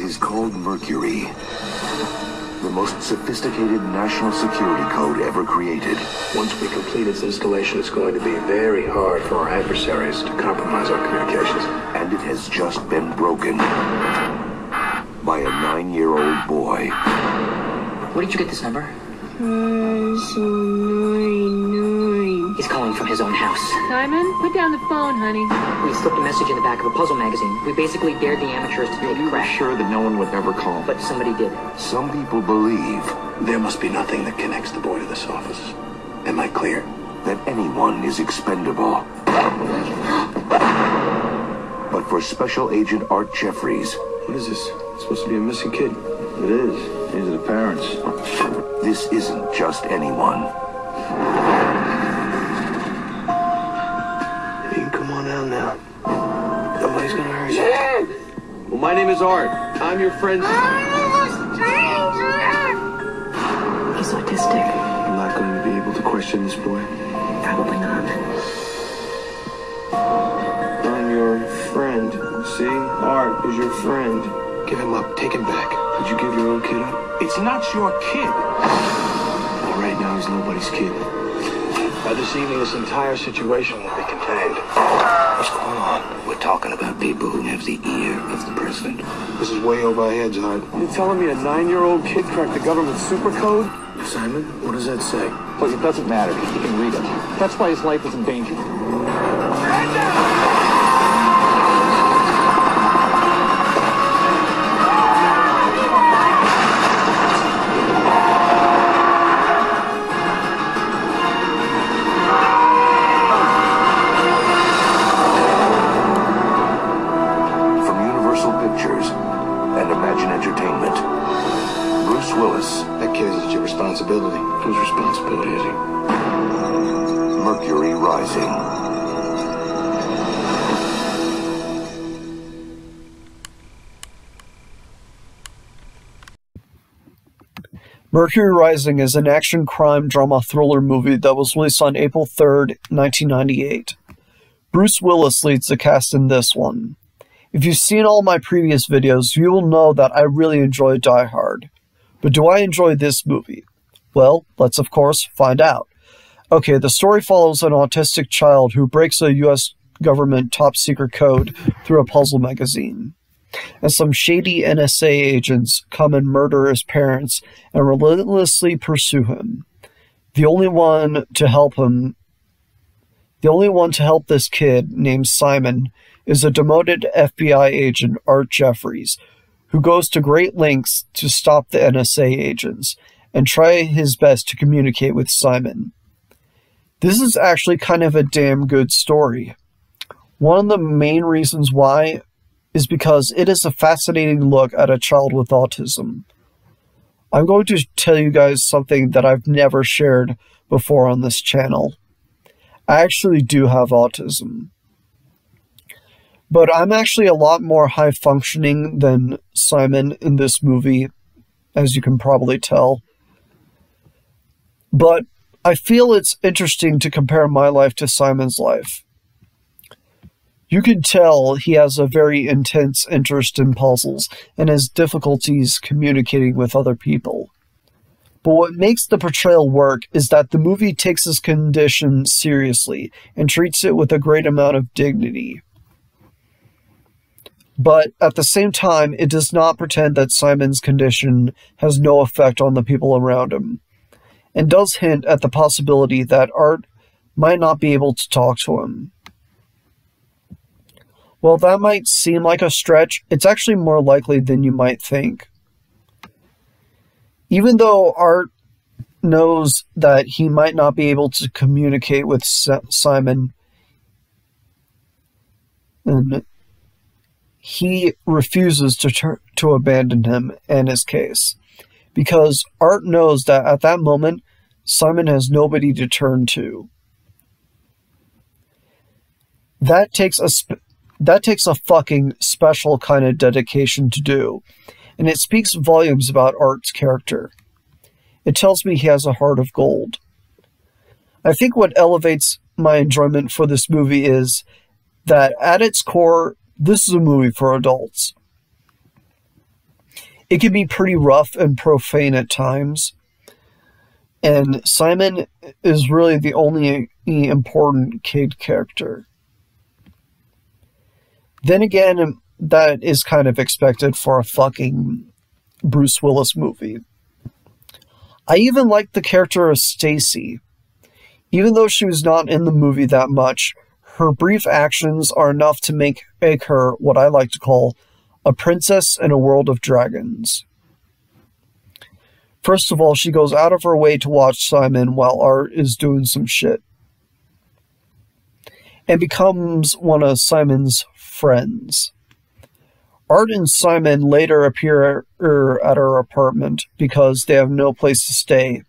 is called Mercury. The most sophisticated national security code ever created. Once we complete its installation, it's going to be very hard for our adversaries to compromise our communications. And it has just been broken by a 9-year-old boy. Where did you get this number? 999. He's calling from his own house. Simon, put down the phone, honey. We slipped a message in the back of a puzzle magazine. We basically dared the amateurs to take a crash. Sure that no one would ever call. But somebody did. Some people believe There must be nothing that connects the boy to this office. Am I clear? that anyone is expendable. But for Special Agent Art Jeffries, What is this? It's supposed to be a missing kid. It is. These are the parents. this isn't just anyone. You can come on out now. Nobody's gonna hurt you. Well, my name is Art. I'm your friend. He's autistic. I'm not going to be able to question this boy. Probably not. I'm your friend. See? Art is your friend. Give him up. Take him back. Did you give your own kid up? It's not your kid. Well, right now he's nobody's kid. By this evening, this entire situation will be contained. What's going on? We're talking about people who have the ear of the president. This is way over our heads, Art. You're telling me a 9-year-old kid cracked the government super code? Simon, what does that say? But it doesn't matter. He can read it. That's why his life is in danger. From Universal Pictures and Imagine Entertainment, Bruce Willis, That kid is your responsibility. Whose responsibility is he? Mercury Rising. Mercury Rising is an action crime drama thriller movie that was released on April 3rd, 1998. Bruce Willis leads the cast in this one. If you've seen all my previous videos, you will know that I really enjoy Die Hard. But do I enjoy this movie? Well, let's of course find out. Okay, the story follows an autistic child who breaks a US government top-secret code through a puzzle magazine. And some shady NSA agents come and murder his parents and relentlessly pursue him. The only one to help this kid, named Simon, is a demoted FBI agent, Art Jeffries, who goes to great lengths to stop the NSA agents and try his best to communicate with Simon. This is actually kind of a damn good story. One of the main reasons why is because it is a fascinating look at a child with autism. I'm going to tell you guys something that I've never shared before on this channel. I actually do have autism. But I'm actually a lot more high-functioning than Simon in this movie, as you can probably tell. But I feel it's interesting to compare my life to Simon's life. You can tell he has a very intense interest in puzzles and has difficulties communicating with other people. But what makes the portrayal work is that the movie takes his condition seriously and treats it with a great amount of dignity. But at the same time, it does not pretend that Simon's condition has no effect on the people around him, and does hint at the possibility that Art might not be able to talk to him. While that might seem like a stretch, it's actually more likely than you might think. Even though Art knows that he might not be able to communicate with Simon, and he refuses to abandon him and his case, because Art knows that at that moment, Simon has nobody to turn to. That takes a fucking special kind of dedication to do, and it speaks volumes about Art's character. It tells me he has a heart of gold. I think what elevates my enjoyment for this movie is that at its core, this is a movie for adults. it can be pretty rough and profane at times. And Simon is really the only important kid character. Then again, that is kind of expected for a fucking Bruce Willis movie. I even like the character of Stacy. Even though she was not in the movie that much, her brief actions are enough to make her what I like to call a princess in a world of dragons. First of all, she goes out of her way to watch Simon while Art is doing some shit, and becomes one of Simon's friends. Art and Simon later appear at her apartment because they have no place to stay,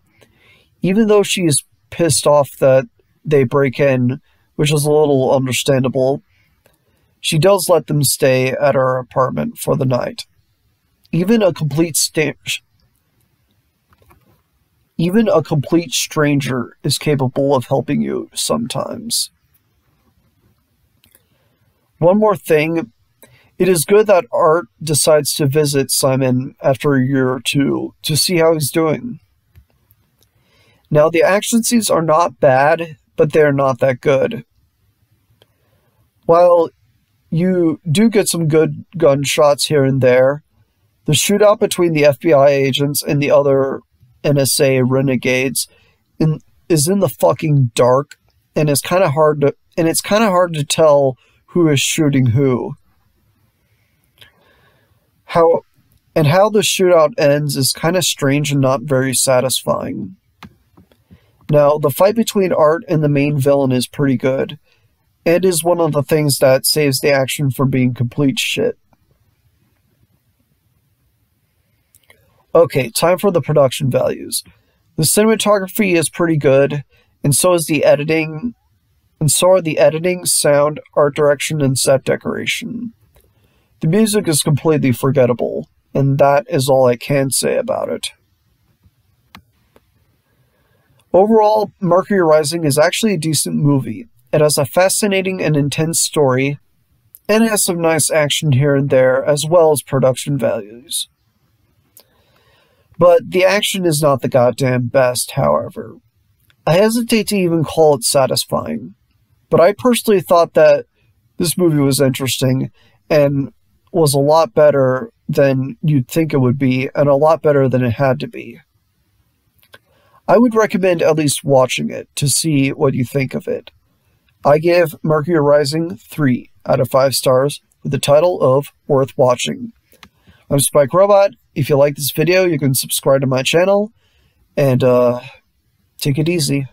even though she is pissed off that they break in, which is a little understandable. She does let them stay at her apartment for the night. Even a complete stranger is capable of helping you sometimes. One more thing, it is good that Art decides to visit Simon after a year or two to see how he's doing. Now, the action scenes are not bad, but they're not that good. While you do get some good gunshots here and there, the shootout between the FBI agents and the other NSA renegades is in the fucking dark, and it's kind of hard to tell who is shooting who. How the shootout ends is kind of strange and not very satisfying. Now, the fight between Art and the main villain is pretty good, and is one of the things that saves the action from being complete shit. Okay, time for the production values. The cinematography is pretty good, and so is the editing, sound, art direction, and set decoration. The music is completely forgettable, and that is all I can say about it. Overall, Mercury Rising is actually a decent movie. It has a fascinating and intense story, and it has some nice action here and there, as well as production values. But the action is not the goddamn best, however. I hesitate to even call it satisfying, but I personally thought that this movie was interesting and was a lot better than you'd think it would be, and a lot better than it had to be. I would recommend at least watching it to see what you think of it. I give Mercury Rising 3 out of 5 stars with the title of Worth Watching. I'm Spike Robot. If you like this video, you can subscribe to my channel, and take it easy.